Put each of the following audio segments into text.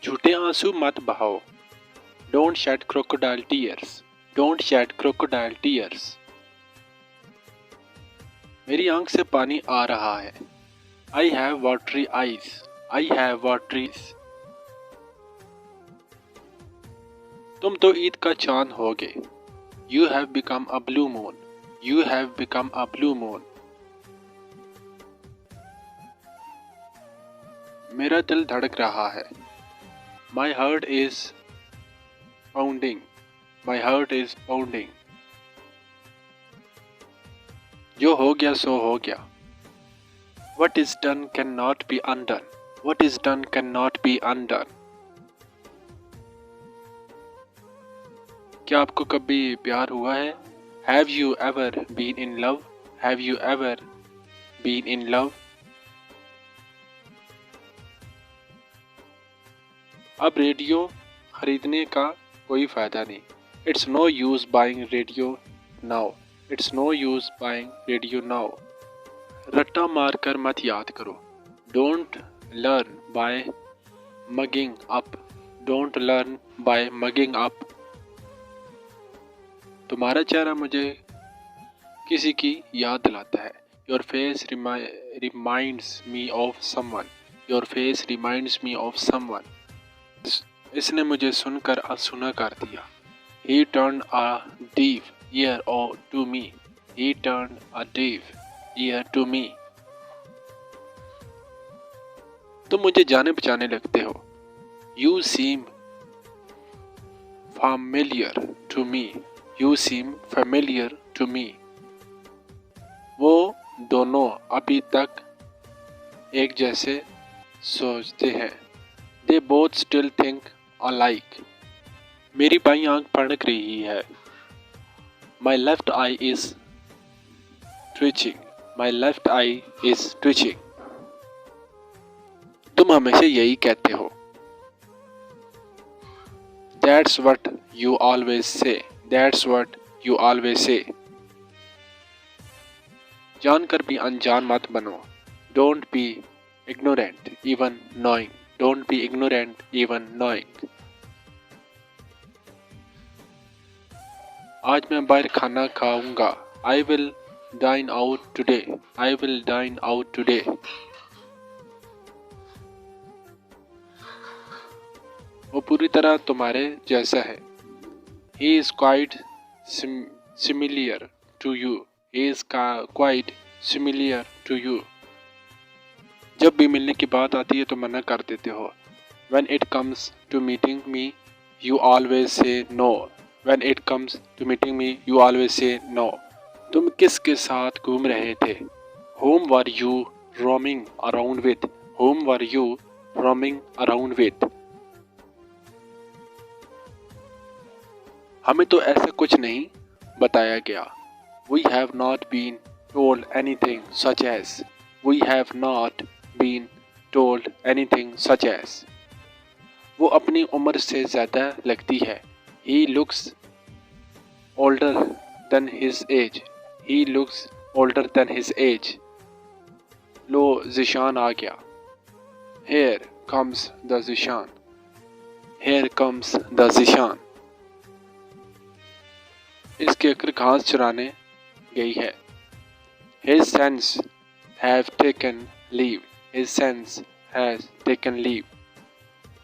झूठे आंसू मत बहाओ। Don't shed crocodile tears. Don't shed crocodile tears. मेरी आंख से पानी आ रहा है। I have watery eyes. I have watery. तुम तो ईद का चांद होगे। You have become a blue moon. You have become a blue moon. मेरा दिल धड़क रहा है। My heart is pounding. My heart is pounding. जो हो गया सो हो गया। What is done cannot be undone. What is done cannot be undone. क्या आपको कभी प्यार हुआ है? Have you ever been in love? Have you ever been in love? अब रेडियो खरीदने का कोई फायदा नहीं। It's no use buying radio now. It's no use buying radio now. रट्टा मार कर मत याद करो। Don't learn by mugging up. Don't learn by mugging up. तुम्हारा चेहरा मुझे किसी की याद दिलाता है। Your face reminds me of someone. Your face reminds me of someone. इसने मुझे सुनकर अनसुना कर दिया। He turned a deaf ear to me. He turned a deaf ear to me. तुम मुझे जाने पहचाने लगते हो। You seem familiar to me. You seem familiar to me. वो दोनों अभी तक एक जैसे सोचते हैं। They both still think alike. मेरी बाईं आंख फड़क रही है। My left eye is twitching. My left eye is twitching. तुम हमेशा यही कहते हो। That's what you always say. That's what you always say. जानकर भी अनजान मत बनो। Don't be ignorant even knowing. Don't be ignorant even knowing. आज मैं बाहर खाना खाऊंगा। I will dine out today. I will dine out today. वो पूरी तरह तुम्हारे जैसा है। He is quite similar to you. He is quite similar to you. जब भी मिलने की बात आती है तो मना कर देते हो। When it comes to meeting me, you always say no. When it comes to meeting me, you always say no. तुम किसके साथ घूम रहे थे? Whom were you roaming around with? Whom were you roaming around with? हमें तो ऐसा कुछ नहीं बताया गया। We have not been told anything such as. We have not been told anything such as. वो अपनी उम्र से ज़्यादा लगती है। He looks older than his age. He looks older than his age. लो ज़िशान आ गया। Here comes the Zeeshan. Here comes the Zeeshan. इसकी अक्ल घास चराने गई है। His sons have taken leave. His sons has taken leave.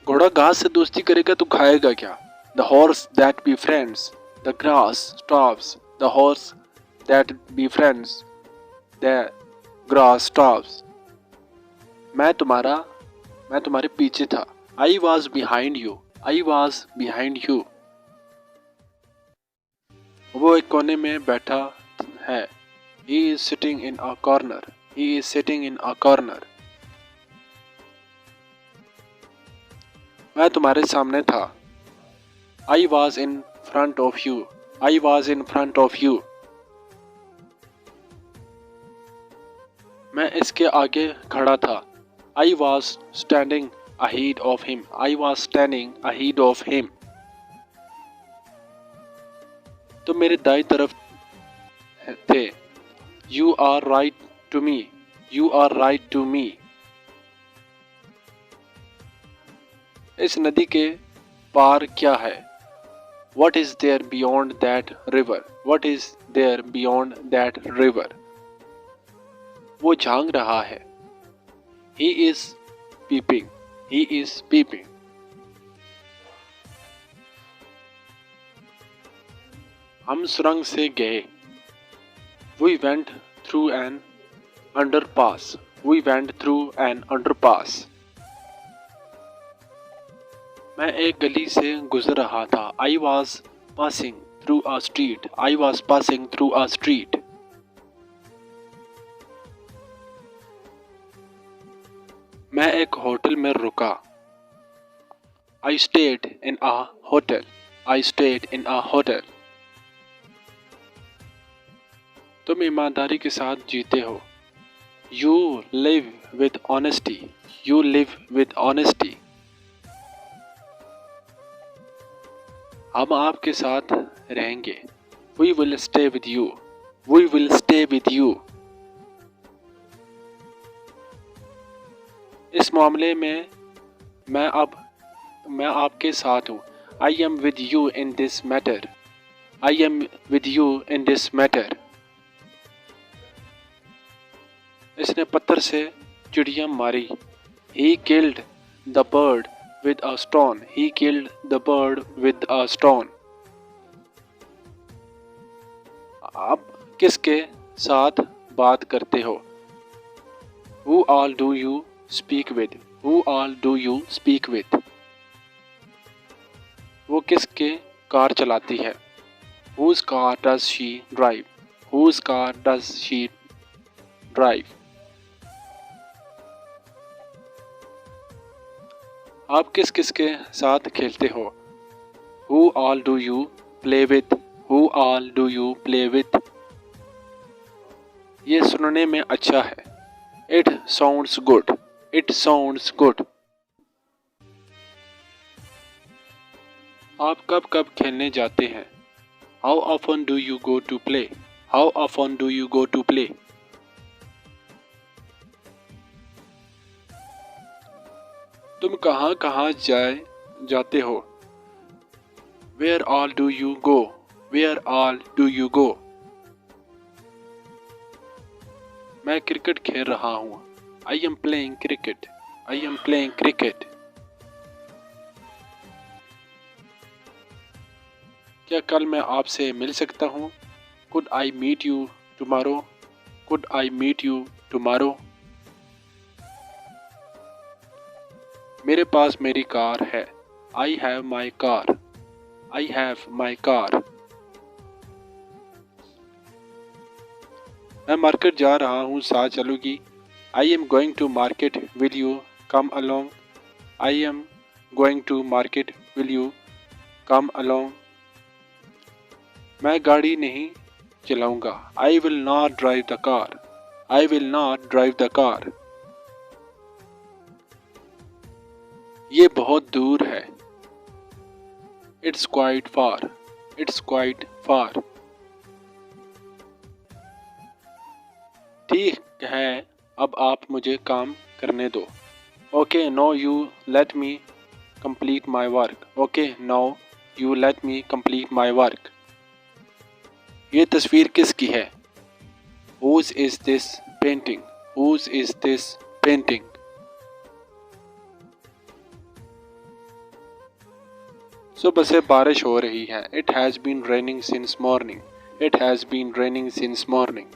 घोड़ा घास से दोस्ती करेगा तो खाएगा क्या? The horse that befriends the grass starves. The horse that befriends the grass starves. मैं तुम्हारे पीछे था। I was behind you. I was behind you. वो एक कोने में बैठा है। He is sitting in a corner. He is sitting in a corner. मैं तुम्हारे सामने था। I was in front of you. I was in front of you. मैं इसके आगे खड़ा था। I was standing ahead of him. I was standing ahead of him. तुम मेरे दाईं तरफ थे। You are right to me. You are right to me. इस नदी के पार क्या है? What is there beyond that river? What is there beyond that river? वो झांक रहा है. He is peeping. He is peeping. हम सुरंग से गए. We went through an underpass. We went through an underpass. मैं एक गली से गुजर रहा था. I was passing through a street. I was passing through a street. मैं एक होटल में रुका. I stayed in a hotel. I stayed in a hotel. तुम ईमानदारी के साथ जीते हो. You live with honesty. You live with honesty. हम आपके साथ रहेंगे. We will stay with you. We will stay with you. इस मामले में मैं आपके साथ हूँ. I am with you in this matter. I am with you in this matter. इसने पत्थर से चिड़िया मारी. He killed the bird with a stone. He killed the bird with a stone. आप किसके साथ बात करते हो? Who all do you speak with? Who all do you speak with? वो किसके कार चलाती है? Whose car does she drive? Whose car does she drive? आप किस किस के साथ खेलते हो? Who all do you play with? Who all do you play with? ये सुनने में अच्छा है. It sounds good. It sounds good. आप कब कब खेलने जाते हैं? How often do you go to play? How often do you go to play? तुम कहाँ कहाँ जाते हो? Where all do you go? Where all do you go? मैं क्रिकेट खेल रहा हूँ. I am playing cricket. I am playing cricket. क्या कल मैं आपसे मिल सकता हूँ? Could I meet you tomorrow? Could I meet you tomorrow? मेरे पास मेरी कार है. I have my car. I have my car. मैं मार्केट जा रहा हूँ, साथ चलोगी? I am going to market. Will you come along? I am going to market. Will you come along? मैं गाड़ी नहीं चलाऊंगा. I will not drive the car. I will not drive the car. ये बहुत दूर है. It's quite far. It's quite far. ठीक है, अब आप मुझे काम करने दो. Okay, now you let me complete my work. Okay, now you let me complete my work. ये तस्वीर किसकी है? Whose is this painting? Whose is this painting? सुबह से बारिश हो रही है. It has been raining since morning. It has been raining since morning.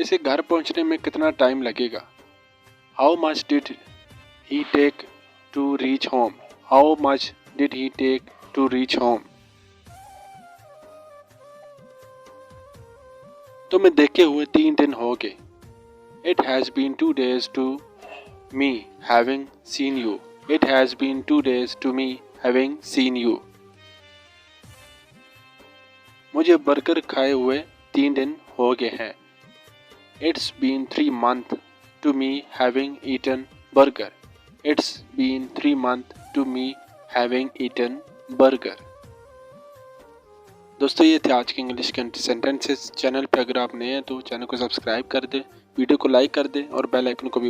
इसे घर पहुंचने में कितना टाइम लगेगा? How much did he take to reach home? How much did he take to reach home? तुम्हें देखे हुए 3 दिन हो गए. It has been 2 days to me having seen you. It has been 2 days to me having seen you. मुझे burger खाए हुए 3 दिन हो गए हैं. It's been 3 months to me having eaten burger. It's been 3 months to me having eaten burger. दोस्तों, ये थे आज के इंग्लिश के सेंटेंसेस. चैनल पे अगर आप नए हैं तो चैनल को सब्सक्राइब कर दें. वीडियो को लाइक कर दें और बेल आइकन को भी